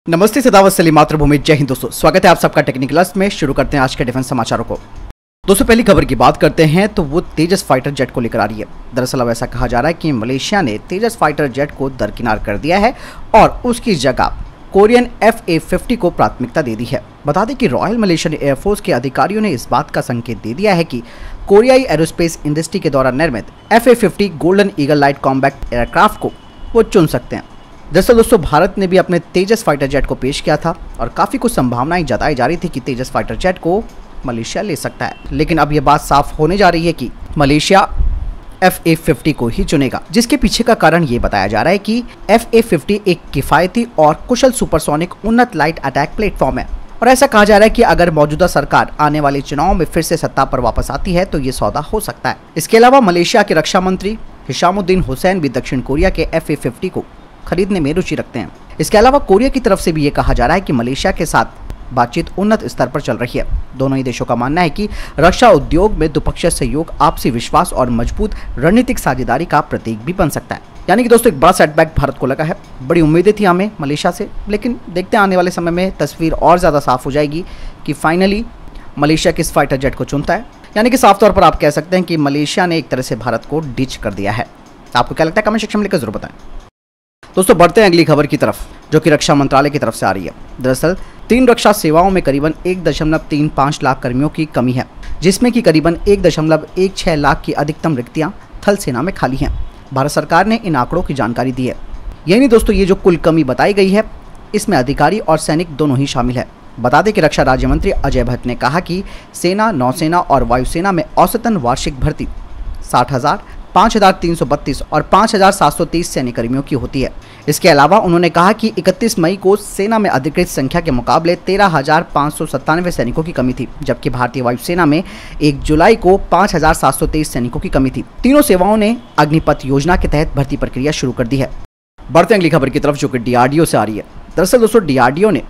नमस्ते सदावत सली मातृभूमि। जय हिंद दोस्तों, स्वागत है आप सबका टेक्निकल में। शुरू करते हैं आज के डिफेंस समाचारों को। दोस्तों पहली खबर की बात करते हैं तो वो तेजस फाइटर जेट को लेकर आ रही है। दरअसल अब ऐसा कहा जा रहा है कि मलेशिया ने तेजस फाइटर जेट को दरकिनार कर दिया है और उसकी जगह कोरियन FA-50 को प्राथमिकता दे दी है। बता दें कि रॉयल मलेशियन एयरफोर्स के अधिकारियों ने इस बात का संकेत दे दिया है कि कोरियाई एरोस्पेस इंडस्ट्री के द्वारा निर्मित FA-50 golden eagle light combat aircraft को वो चुन सकते हैं। दरअसल दोस्तों भारत ने भी अपने तेजस फाइटर जेट को पेश किया था और काफ़ी कुछ संभावनाएं जताई जा रही थी कि तेजस फाइटर जेट को मलेशिया ले सकता है, लेकिन अब यह बात साफ होने जा रही है कि मलेशिया FA-50 को ही चुनेगा, जिसके पीछे का कारण ये बताया जा रहा है कि FA-50 एक किफ़ायती और कुशल सुपरसोनिक उन्नत लाइट अटैक प्लेटफॉर्म है और ऐसा कहा जा रहा है कि अगर मौजूदा सरकार आने वाले चुनाव में फिर से सत्ता पर वापस आती है तो ये सौदा हो सकता है। इसके अलावा मलेशिया के रक्षा मंत्री हिशामुद्दीन हुसैन भी दक्षिण कोरिया के FA-50 को खरीदने में रुचि रखते हैं। इसके अलावा कोरिया की तरफ से भी ये कहा जा रहा है कि मलेशिया के साथ बातचीत उन्नत स्तर पर चल रही है। दोनों ही देशों का मानना है कि रक्षा उद्योग में द्विपक्षीय सहयोग आपसी विश्वास और मजबूत रणनीतिक साझेदारी का प्रतीक भी बन सकता है। यानी कि दोस्तों एक बड़ा सेटबैक भारत को लगा है। बड़ी उम्मीदें थी हमें मलेशिया से, लेकिन देखते हैं आने वाले समय में तस्वीर और ज़्यादा साफ हो जाएगी कि फाइनली मलेशिया किस फाइटर जेट को चुनता है। यानी कि साफ तौर पर आप कह सकते हैं कि मलेशिया ने एक तरह से भारत को डिच कर दिया है। आपको क्या लगता है कमेंट सेक्शन में लिखकर जरूर बताएं। दोस्तों बढ़ते हैं अगली खबर की तरफ, जो कि रक्षा मंत्रालय की तरफ से आ रही है। दरअसल 3 रक्षा सेवाओं में करीबन 1.35 लाख कर्मियों की कमी है, जिसमें कि करीबन 1.16 लाख की अधिकतम रिक्तियां थल सेना में खाली हैं। भारत सरकार ने इन आंकड़ों की जानकारी दी है। यही नहीं दोस्तों, ये जो कुल कमी बताई गई है इसमें अधिकारी और सैनिक दोनों ही शामिल है। बता दें कि रक्षा राज्य मंत्री अजय भट्ट ने कहा कि सेना, नौसेना और वायुसेना में औसतन वार्षिक भर्ती 60,000, 5,332 और 5,730 सैन्यकर्मियों की होती है। इसके अलावा उन्होंने कहा कि 31 मई को सेना में अधिकृत संख्या के मुकाबले 13,597 सैनिकों की कमी थी, जबकि भारतीय वायुसेना में 1 जुलाई को 5,723 सैनिकों की कमी थी। तीनों सेवाओं ने अग्निपथ योजना के तहत भर्ती प्रक्रिया शुरू कर दी है। बढ़ते अगली खबर की तरफ, जो कि DRDO से आ रही है। दरअसल दोस्तों DRDO ने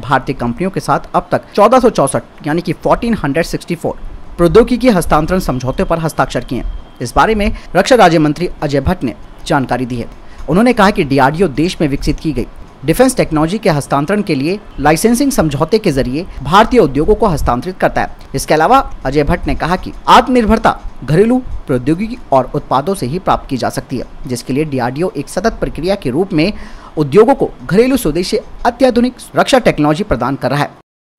भारतीय कंपनियों के साथ अब तक 1464 यानी कि 1464 प्रौद्योगिकी हस्तांतरण समझौते पर हस्ताक्षर किए हैं। इस बारे में रक्षा राज्य मंत्री अजय भट्ट ने जानकारी दी है। उन्होंने कहा कि DRDO देश में विकसित की गई डिफेंस टेक्नोलॉजी के हस्तांतरण के लिए लाइसेंसिंग समझौते के जरिए भारतीय उद्योगों को हस्तांतरित करता है। इसके अलावा अजय भट्ट ने कहा कि आत्मनिर्भरता घरेलू प्रौद्योगिकी और उत्पादों से ही प्राप्त की जा सकती है, जिसके लिए DRDO एक सतत प्रक्रिया के रूप में उद्योगों को घरेलू स्वदेशी अत्याधुनिक रक्षा टेक्नोलॉजी प्रदान कर रहा है।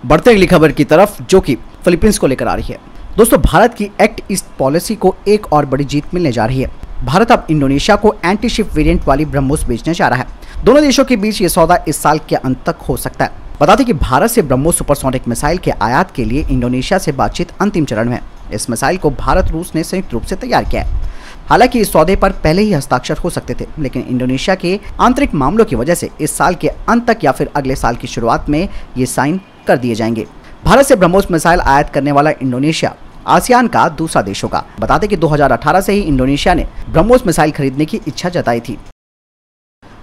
बढ़ते अगली खबर की तरफ, जो कि फिलीपींस को लेकर आ रही है। दोस्तों भारत की एक्ट ईस्ट पॉलिसी को एक और बड़ी जीत मिलने जा रही है। भारत अब इंडोनेशिया को एंटी शिप वेरिएंट वाली ब्रह्मोस बेचने जा रहा है। दोनों देशों के बीच ये सौदा इस साल के अंत तक हो सकता है। बता दें कि भारत से ब्रह्मोस सुपरसोनिक मिसाइल के आयात के लिए इंडोनेशिया से बातचीत अंतिम चरण में है। इस मिसाइल को भारत रूस ने संयुक्त रूप से तैयार किया है। हालांकि इस सौदे पर पहले ही हस्ताक्षर हो सकते थे, लेकिन इंडोनेशिया के आंतरिक मामलों की वजह से इस साल के अंत तक या फिर अगले साल की शुरुआत में ये साइन कर दिए जाएंगे। भारत से ब्रह्मोस मिसाइल आयात करने वाला इंडोनेशिया आसियान का दूसरा देश होगा। बता दें कि 2018 से ही इंडोनेशिया ने ब्रह्मोस मिसाइल खरीदने की इच्छा जताई थी।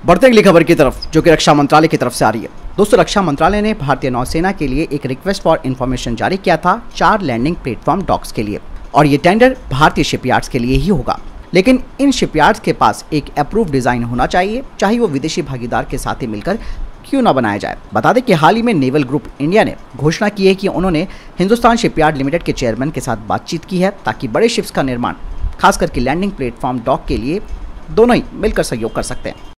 बढ़ते अगली खबर की तरफ, जो कि रक्षा मंत्रालय की तरफ से आ रही है। दोस्तों रक्षा मंत्रालय ने भारतीय नौसेना के लिए एक रिक्वेस्ट फॉर इन्फॉर्मेशन जारी किया था 4 लैंडिंग प्लेटफॉर्म डॉक्स के लिए, और ये टेंडर भारतीय शिपयार्ड्स के लिए ही होगा। लेकिन इन शिपयार्ड्स के पास एक अप्रूव डिजाइन होना चाहिए, चाहे वो विदेशी भागीदार के साथ ही मिलकर क्यों ना बनाया जाए। बता दें कि हाल ही में नेवल ग्रुप इंडिया ने घोषणा की है कि उन्होंने हिंदुस्तान शिपयार्ड लिमिटेड के चेयरमैन के साथ बातचीत की है, ताकि बड़े शिप्स का निर्माण खास करके लैंडिंग प्लेटफॉर्म डॉक के लिए दोनों ही मिलकर सहयोग कर सकते हैं।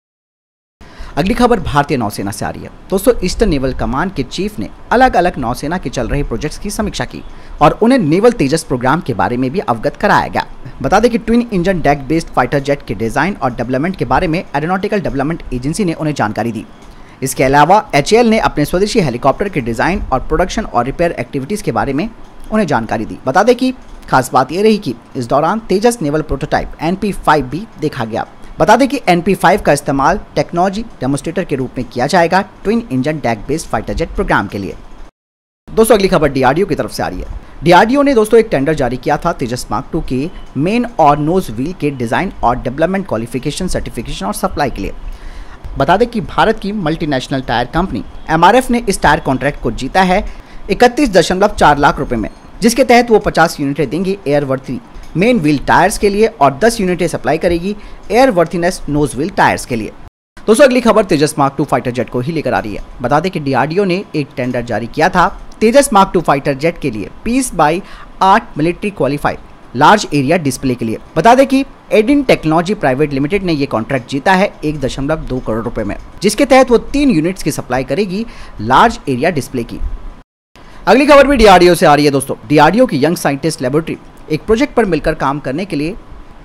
अगली खबर भारतीय नौसेना से आ रही है। दोस्तों ईस्टर्न नेवल कमांड के चीफ ने अलग अलग नौसेना के चल रहे प्रोजेक्ट्स की समीक्षा की और उन्हें नेवल तेजस प्रोग्राम के बारे में भी अवगत कराया गया। बता दें कि twin engine deck based fighter jet के डिजाइन और डेवलपमेंट के बारे में एरोनॉटिकल डेवलपमेंट एजेंसी ने उन्हें जानकारी दी। इसके अलावा HAL ने अपने स्वदेशी हेलीकॉप्टर के डिजाइन और प्रोडक्शन और रिपेयर एक्टिविटीज के बारे में उन्हें जानकारी दी। बता दें कि खास बात यह रही कि इस दौरान तेजस नेवल प्रोटोटाइप NP-5 भी देखा गया। बता दें कि NP-5 का इस्तेमाल टेक्नोलॉजी डेमोस्ट्रेटर के रूप में किया जाएगा twin engine deck based fighter jet programme के लिए। दोस्तों अगली खबर DRDO की तरफ से आ रही है। DRDO ने दोस्तों एक टेंडर जारी किया था तेजस मार्क 2 के मेन और नोज व्हील के डिजाइन और डेवलपमेंट क्वालिफिकेशन, सर्टिफिकेशन और सप्लाई के लिए। बता दें कि भारत की मल्टीनेशनल टायर कंपनी MRF ने इस टायर कॉन्ट्रैक्ट को जीता है 31.4 लाख रुपए में, जिसके तहत वो 50 यूनिटें देंगी एयरवर्थी मेन व्हील टायर्स के लिए और 10 यूनिटें सप्लाई करेगी एयरवर्थीनेस नोज व्हील टायर्स के लिए। दोस्तों अगली खबर तेजस मार्क 2 फाइटर जेट को ही लेकर आ रही है। बता दें कि डीआरडीओ ने एक टेंडर जारी किया था तेजस मार्क 2 फाइटर जेट के लिए 20x8 military qualified large area display के लिए। बता दें कि एडिन टेक्नोलॉजी प्राइवेट लिमिटेड ने यह कॉन्ट्रैक्ट जीता है 1.2 करोड़ रुपए में, जिसके तहत वो 3 यूनिट्स की सप्लाई करेगी लार्ज एरिया डिस्प्ले की। अगली खबर भी डीआरडीओ से आ रही है। दोस्तों डीआरडीओ की यंग साइंटिस्ट लेबोरेटरी एक प्रोजेक्ट पर मिलकर काम करने के लिए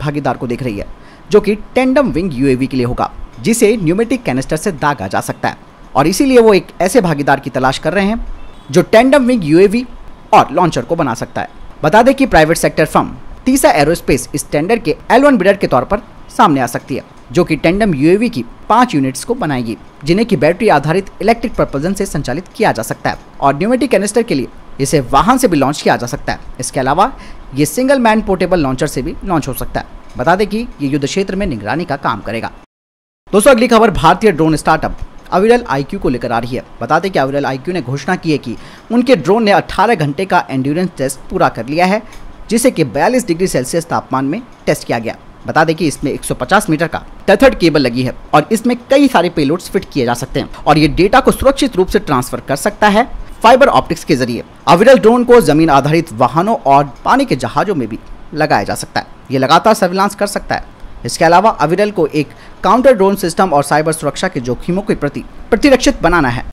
भागीदार को देख रही है, जो कि टेंडम विंग यूएवी के लिए होगा, जिसे न्यूमेटिक कैनिस्टर से दागा जा सकता है। और इसीलिए वो एक ऐसे भागीदार की तलाश कर रहे हैं जो टेंडम विंग यूएवी और लॉन्चर को बना सकता है। बता दें कि प्राइवेट सेक्टर फर्म तीसा एरोस्पेस इस टेंडर के L1 बिडर के तौर पर सामने आ सकती है, जो कि टेंडम यूएवी की 5 यूनिट्स को बनाएगी, जिन्हें की बैटरी आधारित इलेक्ट्रिक प्रपल्जन से संचालित किया जा सकता है। और न्यूमेटिक कैनिस्टर के लिए इसे वाहन से भी लॉन्च किया जा सकता है। इसके अलावा ये सिंगल मैन पोर्टेबल लॉन्चर से भी लॉन्च हो सकता है। बता दें कि ये युद्ध क्षेत्र में निगरानी का काम करेगा। दोस्तों अगली खबर भारतीय ड्रोन स्टार्टअप अविरल IQ को लेकर आ रही है। बता दें कि अविरल IQ ने घोषणा की है कि उनके ड्रोन ने 18 घंटे का एंड्योरेंस टेस्ट पूरा कर लिया है, जिसे कि 42 डिग्री सेल्सियस तापमान में टेस्ट किया गया। बता दें कि इसमें 150 मीटर का टेथर्ड केबल लगी है और इसमें कई सारे पेलोड्स फिट किए जा सकते हैं और ये डेटा को सुरक्षित रूप से ट्रांसफर कर सकता है फाइबर ऑप्टिक्स के जरिए। अविरल ड्रोन को जमीन आधारित वाहनों और पानी के जहाजों में भी लगाया जा सकता है। ये लगातार सर्विलांस कर सकता है। इसके अलावा अविरल को एक काउंटर ड्रोन सिस्टम और साइबर सुरक्षा के जोखिमों के प्रति प्रतिरक्षित बनाना है।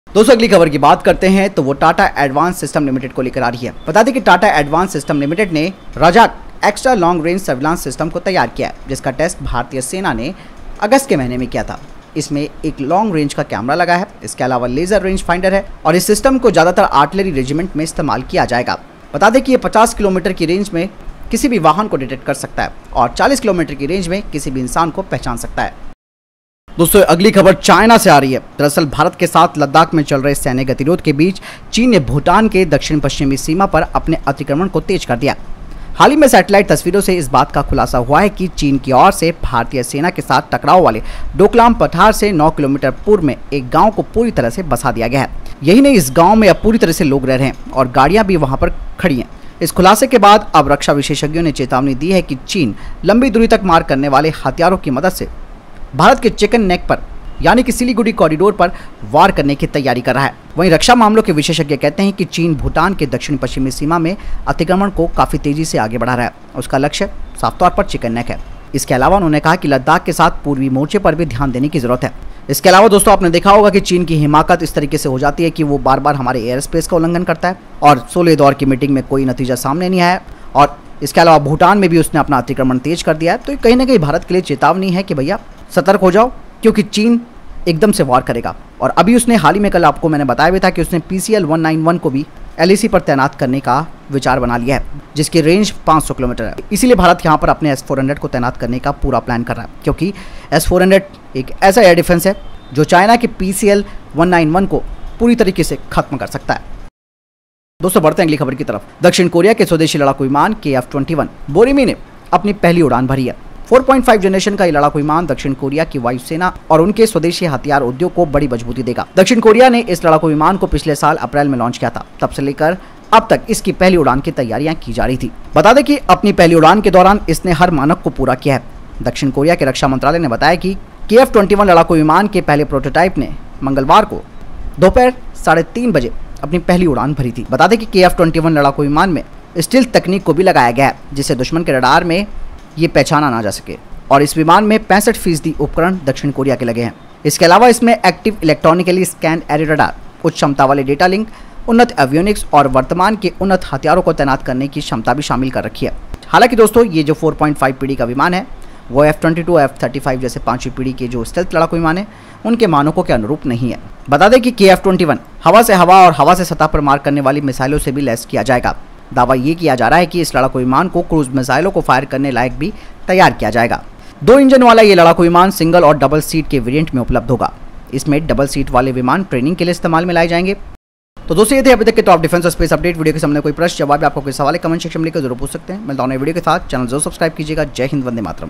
दोस्तों अगली खबर की बात करते हैं तो वो टाटा एडवांस सिस्टम लिमिटेड को लेकर आ रही है। बता दें कि टाटा एडवांस सिस्टम लिमिटेड ने रजाक extra long range surveillance system को तैयार किया है, जिसका टेस्ट भारतीय सेना ने अगस्त के महीने में किया था। इसमें एक लॉन्ग रेंज का कैमरा लगा है। इसके अलावा लेजर रेंज फाइंडर है और इस सिस्टम को ज़्यादातर आर्टिलरी रेजिमेंट में इस्तेमाल किया जाएगा। बता दें कि ये 50 किलोमीटर की रेंज में किसी भी वाहन को डिटेक्ट कर सकता है और 40 किलोमीटर की रेंज में किसी भी इंसान को पहचान सकता है। दोस्तों अगली खबर चाइना से आ रही है। दरअसल भारत के साथ लद्दाख में चल रहे सैन्य गतिरोध के बीच चीन ने भूटान के दक्षिण पश्चिमी सीमा पर अपने अतिक्रमण को तेज कर दिया। हाल ही में सैटेलाइट तस्वीरों से इस बात का खुलासा हुआ है कि चीन की ओर से भारतीय सेना के साथ टकराव वाले डोकलाम पठार से 9 किलोमीटर पूर्व में एक गांव को पूरी तरह से बसा दिया गया है। यही नहीं, इस गांव में अब पूरी तरह से लोग रह रहे हैं और गाड़ियां भी वहां पर खड़ी हैं। इस खुलासे के बाद अब रक्षा विशेषज्ञों ने चेतावनी दी है कि चीन लंबी दूरी तक मार करने वाले हथियारों की मदद से भारत के चिकन नेक पर यानी कि सिलीगुड़ी कॉरिडोर पर वार करने की तैयारी कर रहा है। वहीं रक्षा मामलों के विशेषज्ञ कहते हैं कि चीन भूटान के दक्षिण पश्चिमी सीमा में अतिक्रमण को काफी तेजी से आगे बढ़ा रहा है। उसका लक्ष्य साफ तौर पर चिकन नेक है। इसके अलावा उन्होंने कहा कि लद्दाख के साथ पूर्वी मोर्चे पर भी ध्यान देने की जरूरत है। इसके अलावा दोस्तों आपने देखा होगा कि चीन की हिमाकत इस तरीके से हो जाती है कि वो बार बार हमारे एयर स्पेस का उल्लंघन करता है और 16 दौर की मीटिंग में कोई नतीजा सामने नहीं आया और इसके अलावा भूटान में भी उसने अपना अतिक्रमण तेज कर दिया है। तो कहीं ना कहीं भारत के लिए चेतावनी है कि भैया सतर्क हो जाओ, क्योंकि चीन एकदम से वार करेगा। और अभी उसने हाल ही में, कल आपको मैंने बताया भी था कि उसने PCL 191 को भी LAC पर तैनात करने का विचार बना लिया है, जिसकी रेंज 500 किलोमीटर है। इसीलिए भारत यहाँ पर अपने S-400 को तैनात करने का पूरा प्लान कर रहा है, क्योंकि S-400 एक ऐसा एयर डिफेंस है जो चाइना के PCL 191 को पूरी तरीके से खत्म कर सकता है। दोस्तों बढ़ते हैं अगली खबर की तरफ। दक्षिण कोरिया के स्वदेशी लड़ाकू विमान KF-21 बोरीमी ने अपनी पहली उड़ान भरी है। 4.5 जनरेशन का ये लड़ाकू विमान दक्षिण कोरिया की वायुसेना और उनके स्वदेशी हथियार उद्योग को बड़ी मजबूती देगा। दक्षिण कोरिया ने इस लड़ाकू विमान को पिछले साल अप्रैल में लॉन्च किया था। तब से लेकर अब तक इसकी पहली उड़ान की तैयारियां की जा रही थी। बता दें कि अपनी पहली उड़ान के दौरान इसने हर मानक को पूरा किया है। दक्षिण कोरिया के रक्षा मंत्रालय ने बताया कि KF-21 लड़ाकू विमान के पहले प्रोटोटाइप ने मंगलवार को दोपहर 3:30 बजे अपनी पहली उड़ान भरी थी। बता दें कि KF-21 लड़ाकू विमान में स्टील्थ तकनीक को भी लगाया गया है, जिससे दुश्मन के रडार में ये पहचाना ना जा सके। और इस विमान में 65% उपकरण दक्षिण कोरिया के लगे हैं। इसके अलावा इसमें active electronically scan array radar, उच्च क्षमता वाले डेटा लिंक, उन्नत एवियोनिक्स और वर्तमान के उन्नत हथियारों को तैनात करने की क्षमता भी शामिल कर रखी है। हालांकि दोस्तों ये जो 4.5 पीढ़ी का विमान है वो F-22, F-35 जैसे 5वीं पीढ़ी के जो स्टेल्थ लड़ाकू विमान है उनके मानकों के अनुरूप नहीं है। बता दें कि KF-21 हवा से हवा और हवा से सतह पर मार करने वाली मिसाइलों से भी लैस किया जाएगा। दावा ये किया जा रहा है कि इस लड़ाकू विमान को क्रूज मिसाइलों को फायर करने लायक भी तैयार किया जाएगा। 2 इंजन वाला ये लड़ाकू विमान सिंगल और डबल सीट के वेरिएंट में उपलब्ध होगा। इसमें डबल सीट वाले विमान ट्रेनिंग के लिए इस्तेमाल में लाए जाएंगे। तो दोस्तों ये थे अभी तक के टॉप डिफेंस और स्पेस अपडेट। वीडियो के सामने कोई प्रश्न जवाब आपको कोई सवाल है कमेंट सेक्शन में लिखकर जरूर पूछ सकते हैं। मिलता हूं नई वीडियो के साथ। चैनल जरूर सब्सक्राइब कीजिएगा। जय हिंद, वंदे मातरम।